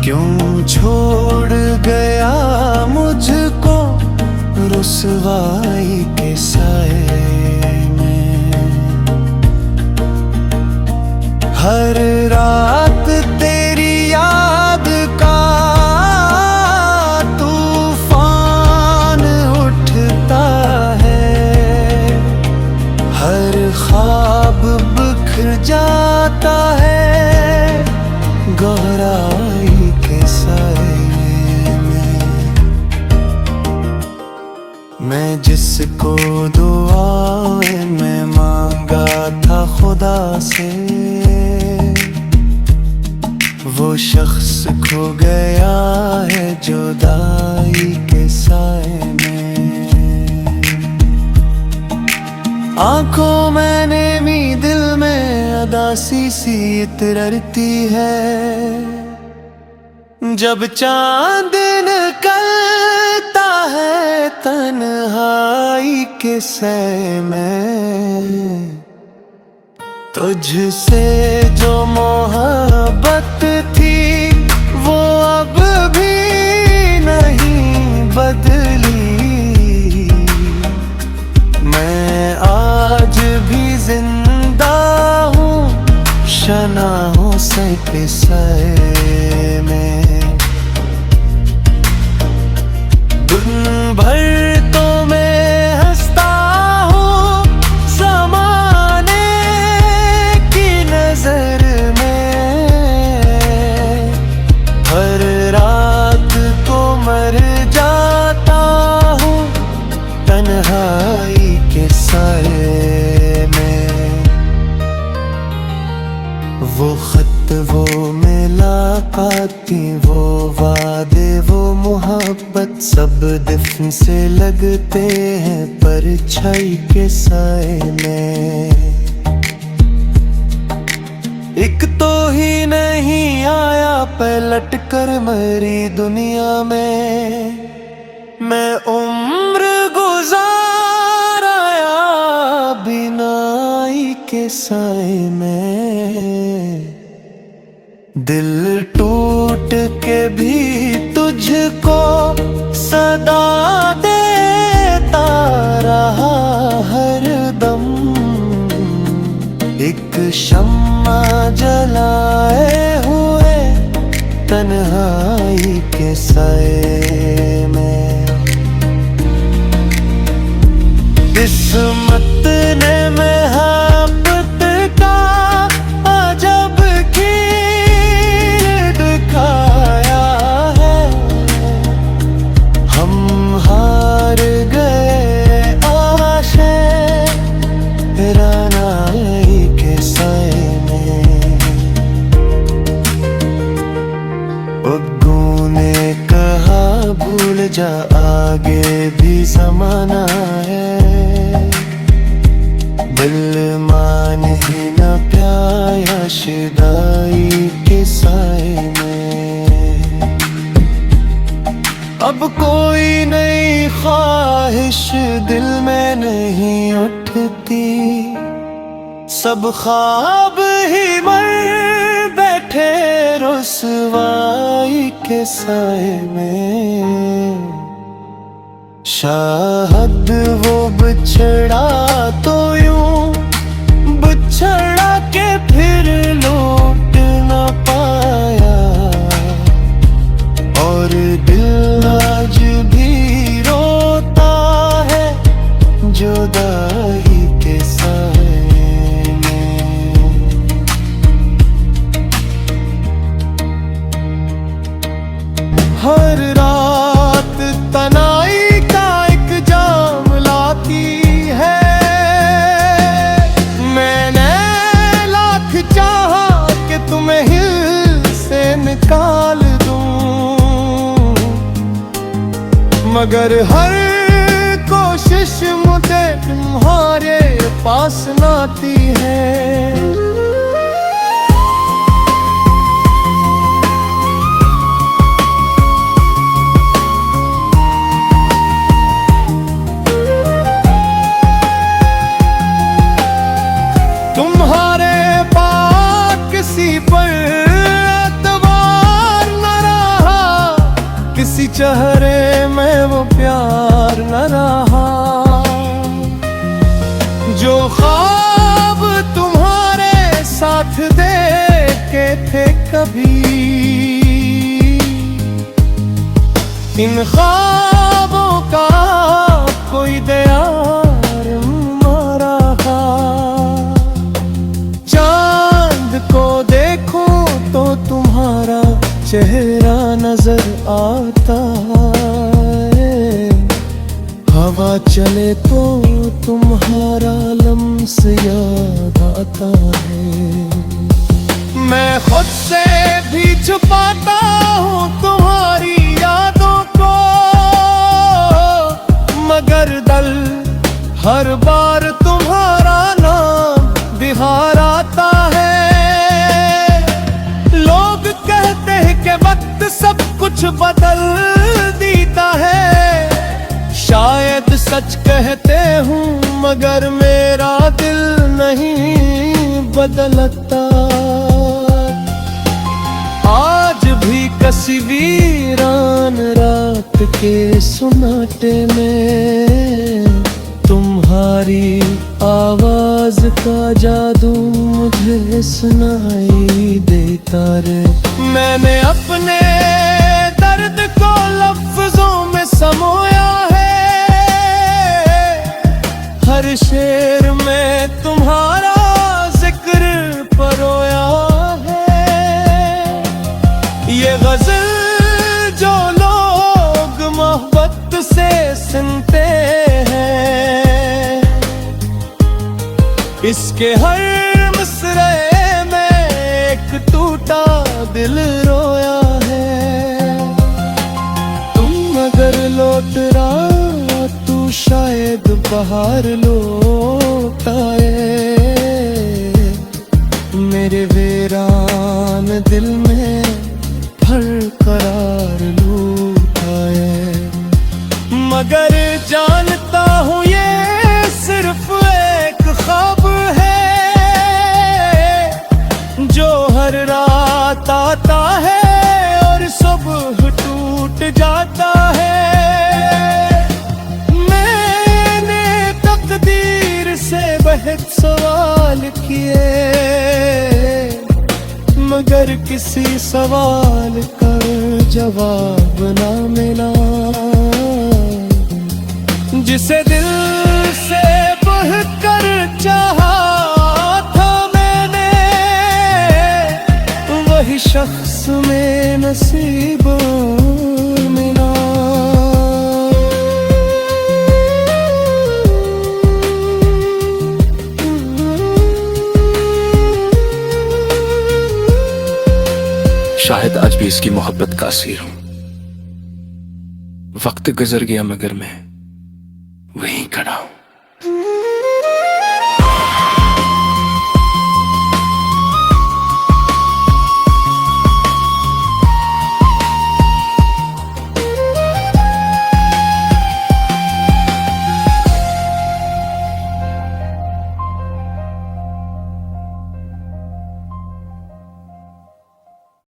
क्यों छोड़ गया मुझको रुसवाई के साए में। हर रात तेरी याद का तूफान उठता है, हर ख्वाब बिखर जाता है गहराई के साए में। मैं जिसको दुआएं में मांगा था खुदा से, वो शख्स खो गया है जुदाई के साए में। आंखों में नेमी दिल में अदासी सी इतरती है, जब चांद निकलता है तन्हाई के सै में। तुझसे जो मोहब्बत थी वो अब भी नहीं बदली। मैं आज भी जिंदा हूँ शनाहों से पिसाए में। दिन भर तो मैं हंसता हूँ ज़माने की नजर में, हर रात को मर जाता हूँ तन्हाई के साए में। वो खत वो मुलाकाती वो वादे वो मोहब्बत सब दिफन से लगते हैं परछाई के साए में। एक तो ही नहीं आया पलट कर मरी दुनिया में। मैं उम्र गुजार आया बिनाई के साए में। दिल टूट के भी तुझको सदा देता रहा हर दम। एक शम्मा जलाए हुए तन्हाई के साए में। किस्मत ने मोहब्बत का अजब खेल दिखाया है। हम हार गए आशे रानाई के साए में। बग्गू ने कहा भूल जा आगे भी ज़माना है। दिल मान ही न प्याया शिदाई के साए में। अब कोई नई ख्वाहिश दिल में नहीं उठती, सब ख्वाब ही मर बैठे रुसवाई के साए में। शायद वो बिछड़ा तो यूं बिछड़ा के फिर लौट न पाया, और दिल आज भी रोता है जुदाई के साए में। हर रात तनाई का एक जाम लाती है। मैंने लाख चाहा कि तुम्हें हिल से निकाल दूं, मगर हर कोशिश मुझे तुम्हारे पास लाती है। तुम्हारे पास किसी पर एतबार न रहा, चेहरे में वो प्यार न रहा। जो ख्वाब तुम्हारे साथ देखे थे कभी, इन ख्वाबों का कोई दयार मारा। चांद को देखूं तो तुम्हारा चेहरा नजर आता है, हवा चले तो तुम्हारा लम्स याद आता है। मैं खुद से भी छुपाता हूँ तुम्हारी यादों को, मगर दिल हर बार तुम्हारा नाम बिहार आता है। लोग कहते हैं कि वक्त सब कुछ बदल देता है, शायद सच कहते हूँ मगर मेरा दिल नहीं बदलता। आज भी किसी वीरान रात के सुनाटे में तुम्हारी आवाज का जादू मुझे सुनाई देता रे। मैंने अपने दर्द को लफ्जों में समोया है, हर शेर में तुम्हारा जिक्र परोया है। ये गजल जो लोग मोहब्बत से सुनते हैं, इसके हर मिसरे में एक टूटा दिल रोया है। तुम अगर लौट रहा तू शायद बाहर लौट आए, मेरे वीरान दिल में करार लूट आए। मगर जानता हूँ ये सिर्फ एक ख्वाब है, जो हर रात आता है और सुबह टूट जाता है। मैंने तकदीर से बहुत सवाल किए, मगर किसी सवाल का जवाब ना मिला। जिसे दिल से बढ़कर चाहा था मैंने, वही शख्स में नसीब मिला। शायद आज भी इसकी मोहब्बत का असीर हूं। वक्त गुजर गया मगर मैं वहीं खड़ा हूं।